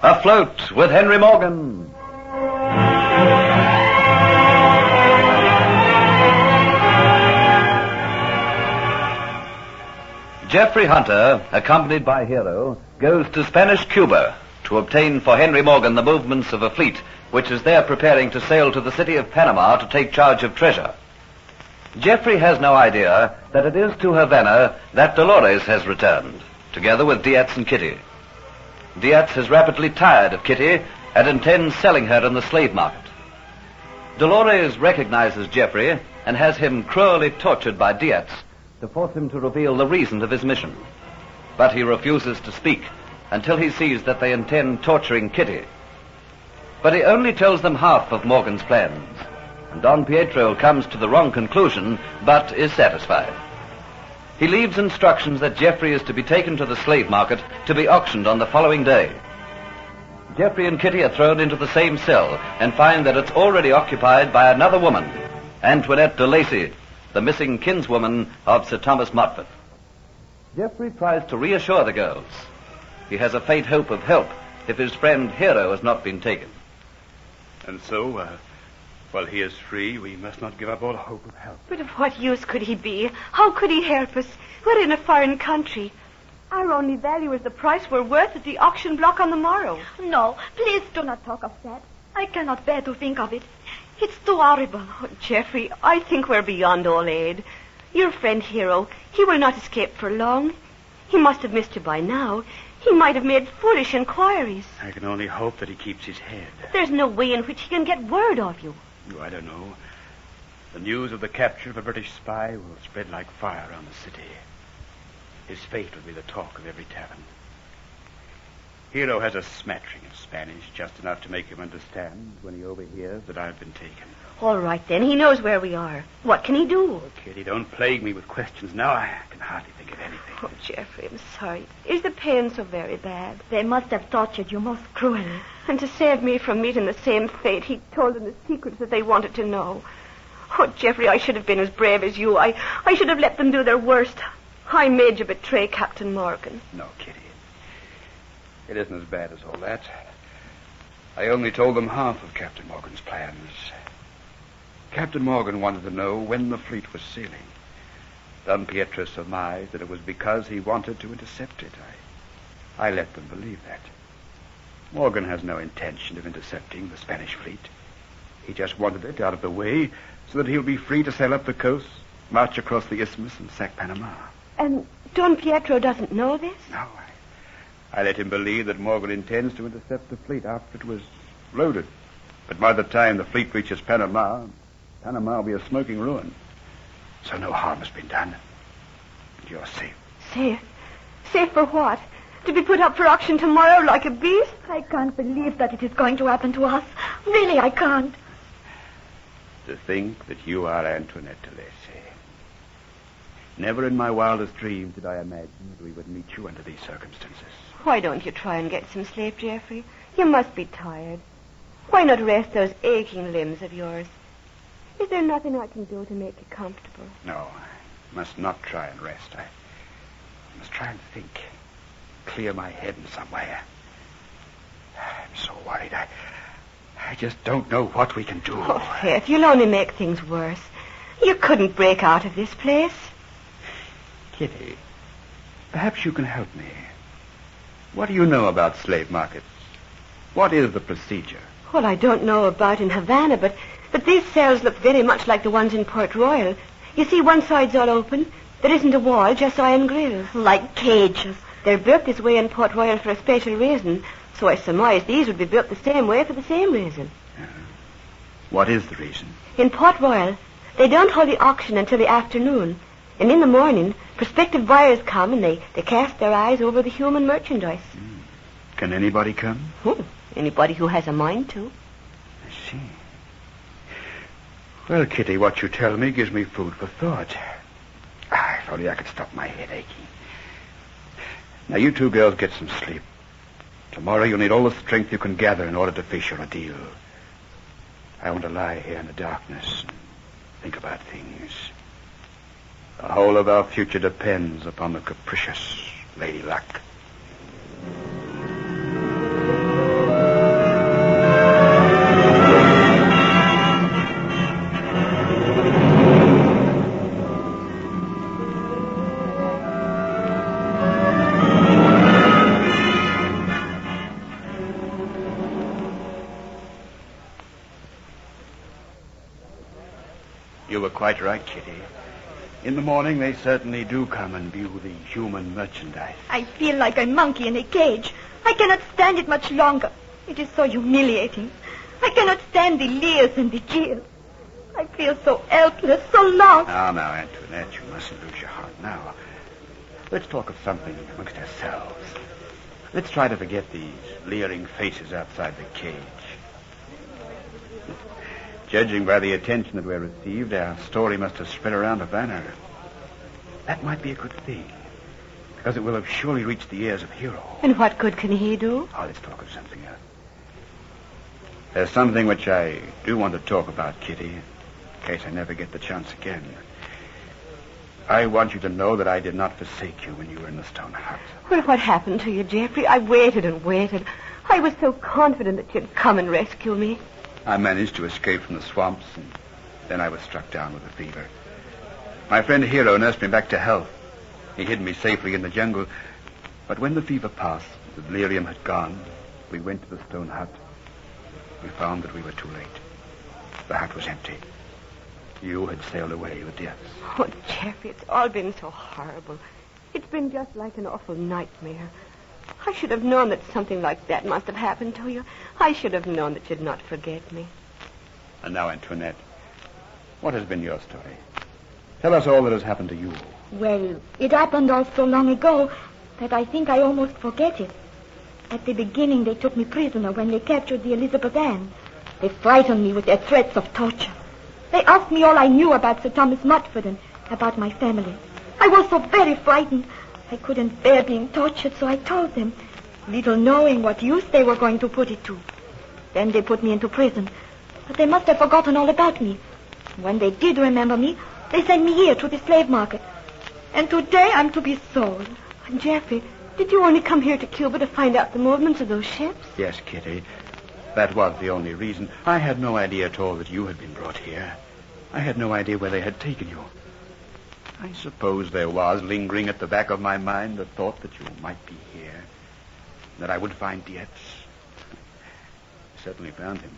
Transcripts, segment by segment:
Afloat with Henry Morgan. Geoffrey Hunter, accompanied by Hero, goes to Spanish Cuba to obtain for Henry Morgan the movements of a fleet which is there preparing to sail to the city of Panama to take charge of treasure. Geoffrey has no idea that it is to Havana that Dolores has returned, together with Dietz and Kitty. Dietz is rapidly tired of Kitty and intends selling her in the slave market. Dolores recognizes Geoffrey and has him cruelly tortured by Dietz to force him to reveal the reason of his mission. But he refuses to speak until he sees that they intend torturing Kitty. But he only tells them half of Morgan's plans, and Don Pietro comes to the wrong conclusion, but is satisfied. He leaves instructions that Geoffrey is to be taken to the slave market to be auctioned on the following day. Geoffrey and Kitty are thrown into the same cell and find that it's already occupied by another woman, Antoinette de Lacy, the missing kinswoman of Sir Thomas Motford. Geoffrey tries to reassure the girls. He has a faint hope of help if his friend Hero has not been taken. And so, while he is free, we must not give up all hope of help. But of what use could he be? How could he help us? We're in a foreign country. Our only value is the price we're worth at the auction block on the morrow. No, please do not talk of that. I cannot bear to think of it. It's too horrible. Oh, Geoffrey, I think we're beyond all aid. Your friend Hero, he will not escape for long. He must have missed you by now. He might have made foolish inquiries. I can only hope that he keeps his head. There's no way in which he can get word of you. Oh, I don't know. The news of the capture of a British spy will spread like fire around the city. His fate will be the talk of every tavern. Hero has a smattering of Spanish, just enough to make him understand when he overhears that I've been taken. All right, then. He knows where we are. What can he do? Oh, Kitty, don't plague me with questions now. I can hardly think of anything. Oh, Geoffrey, I'm sorry. Is the pain so very bad? They must have tortured you most cruelly. And to save me from meeting the same fate, he told them the secrets that they wanted to know. Oh, Geoffrey, I should have been as brave as you. I should have let them do their worst. I made you betray Captain Morgan. No, Kitty. It isn't as bad as all that. I only told them half of Captain Morgan's plans. Captain Morgan wanted to know when the fleet was sailing. Don Pietro surmised that it was because he wanted to intercept it. I let them believe that. Morgan has no intention of intercepting the Spanish fleet. He just wanted it out of the way so that he'll be free to sail up the coast, march across the isthmus, and sack Panama. And Don Pietro doesn't know this? No, I let him believe that Morgan intends to intercept the fleet after it was loaded. But by the time the fleet reaches Panama will be a smoking ruin. So no harm has been done. You're safe. Safe? Safe for what? To be put up for auction tomorrow like a beast? I can't believe that it is going to happen to us. Really, I can't. To think that you are Antoinette de Lacy. Never in my wildest dreams did I imagine that we would meet you under these circumstances. Why don't you try and get some sleep, Geoffrey? You must be tired. Why not rest those aching limbs of yours? Is there nothing I can do to make you comfortable? No, I must not try and rest. I must try and think. Clear my head in some way. I'm so worried. I just don't know what we can do. Oh, Faith, you'll only make things worse. You couldn't break out of this place. Kitty, perhaps you can help me. What do you know about slave markets? What is the procedure? Well, I don't know about in Havana, but these cells look very much like the ones in Port Royal. You see, one side's all open. There isn't a wall, just iron grills. Like cages. They're built this way in Port Royal for a special reason, so I surmise these would be built the same way for the same reason. What is the reason? In Port Royal, they don't hold the auction until the afternoon, and in the morning, prospective buyers come and they cast their eyes over the human merchandise. Can anybody come? Anybody who has a mind to. I see. Well, Kitty, what you tell me gives me food for thought. If only I could stop my head aching. Now, you two girls get some sleep. Tomorrow you'll need all the strength you can gather in order to face your ordeal. I want to lie here in the darkness and think about things. The whole of our future depends upon the capricious Lady Luck. You were quite right, Kitty. In the morning, they certainly do come and view the human merchandise. I feel like a monkey in a cage. I cannot stand it much longer. It is so humiliating. I cannot stand the leers and the jeers. I feel so helpless, so lost. Now, Antoinette, you mustn't lose your heart now. Let's talk of something amongst ourselves. Let's try to forget these leering faces outside the cage. Judging by the attention that we received, our story must have spread around a banner. That might be a good thing, because it will have surely reached the ears of Hero. And what good can he do? Oh, let's talk of something else. There's something which I do want to talk about, Kitty, in case I never get the chance again. I want you to know that I did not forsake you when you were in the stone hut. Well, what happened to you, Jeffrey? I waited and waited. I was so confident that you'd come and rescue me. I managed to escape from the swamps, and then I was struck down with a fever. My friend Hero nursed me back to health. He hid me safely in the jungle. But when the fever passed, the delirium had gone, we went to the stone hut. We found that we were too late. The hut was empty. You had sailed away with the others. Oh, Jeffrey, it's all been so horrible. It's been just like an awful nightmare. I should have known that something like that must have happened to you. I should have known that you'd not forget me. And now, Antoinette, what has been your story? Tell us all that has happened to you. Well, it happened all so long ago that I think I almost forget it. At the beginning, they took me prisoner when they captured the Elizabeth Ann. They frightened me with their threats of torture. They asked me all I knew about Sir Thomas Mudford and about my family. I was so very frightened. I couldn't bear being tortured, so I told them, little knowing what use they were going to put it to. Then they put me into prison. But they must have forgotten all about me. When they did remember me, they sent me here to the slave market. And today I'm to be sold. And Jeffrey, did you only come here to Cuba to find out the movements of those ships? Yes, Kitty. That was the only reason. I had no idea at all that you had been brought here. I had no idea where they had taken you. I suppose there was lingering at the back of my mind the thought that you might be here, that I would find Dietz. I certainly found him.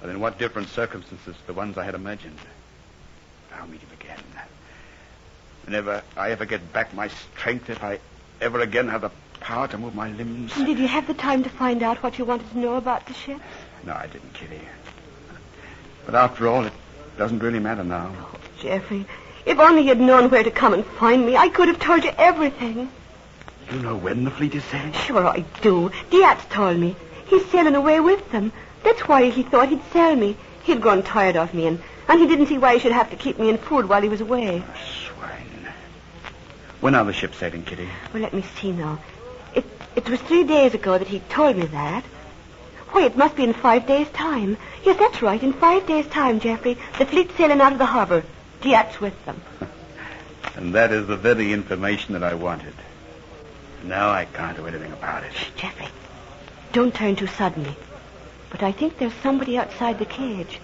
But in what different circumstances to the ones I had imagined. I'll meet him again. Whenever I ever get back my strength, if I ever again have the power to move my limbs. And did you have the time to find out what you wanted to know about the ship? No, I didn't, Kitty. But after all, it doesn't really matter now. Oh, Jeffrey, if only you'd known where to come and find me, I could have told you everything. You know when the fleet is sailing? Sure I do. Dietz told me. He's sailing away with them. That's why he thought he'd sell me. He'd grown tired of me, and he didn't see why he should have to keep me in food while he was away. Swine. When are the ships sailing, Kitty? Well, let me see now. It was 3 days ago that he told me that. Why, it must be in 5 days' time. Yes, that's right. In 5 days' time, Jeffrey, the fleet's sailing out of the harbor. Dietz with them. And that is the very information that I wanted. Now I can't do anything about it. Jeffrey, don't turn too suddenly. But I think there's somebody outside the cage.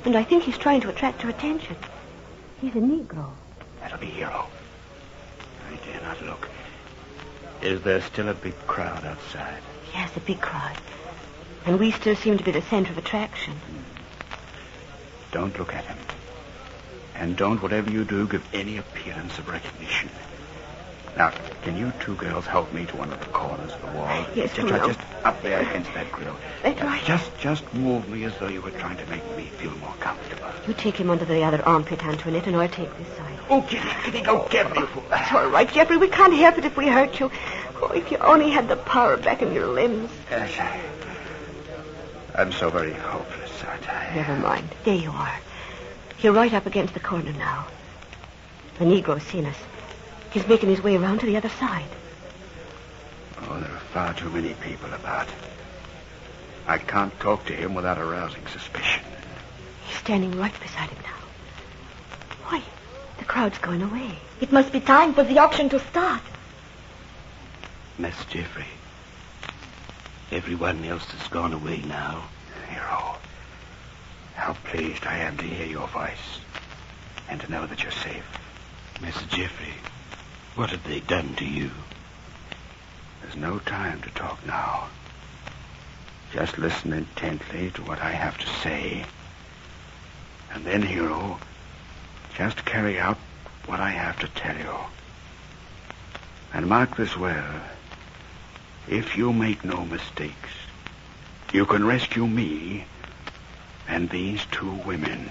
And I think he's trying to attract your attention. He's a Negro. That'll be Hero. I dare not look. Is there still a big crowd outside? Yes, a big crowd. And we still seem to be the center of attraction. Don't look at him. And don't, whatever you do, give any appearance of recognition. Now, can you two girls help me to one of the corners of the wall? Yes, just up there against that grill. That's right. Just move me as though you were trying to make me feel more comfortable. You take him under the other armpit, Antoinette, and I'll take this side. Oh, Kitty, go carefully. That's all right, Jeffrey. We can't help it if we hurt you. Oh, if you only had the power back in your limbs. Yes, I'm so very hopeless, aren't I? Never mind. There you are. You're right up against the corner now. The Negro's seen us. He's making his way around to the other side. Oh, there are far too many people about. I can't talk to him without arousing suspicion. He's standing right beside him now. Why, the crowd's going away. It must be time for the auction to start. Master Geoffrey, everyone else has gone away now. Hero, how pleased I am to hear your voice and to know that you're safe. Master Geoffrey, what have they done to you? There's no time to talk now. Just listen intently to what I have to say. And then, Hero, just carry out what I have to tell you. And mark this well. If you make no mistakes, you can rescue me and these 2 women.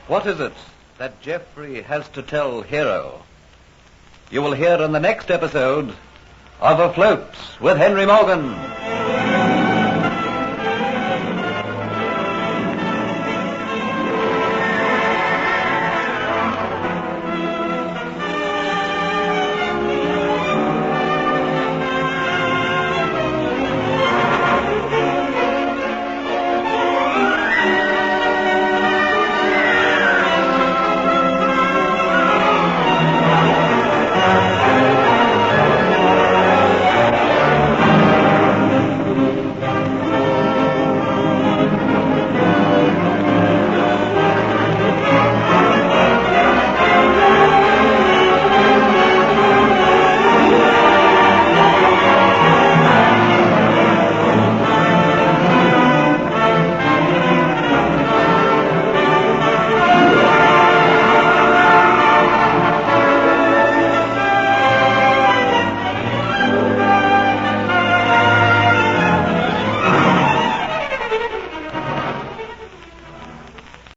What is it that Geoffrey has to tell Hero? You will hear in the next episode of Afloat with Henry Morgan.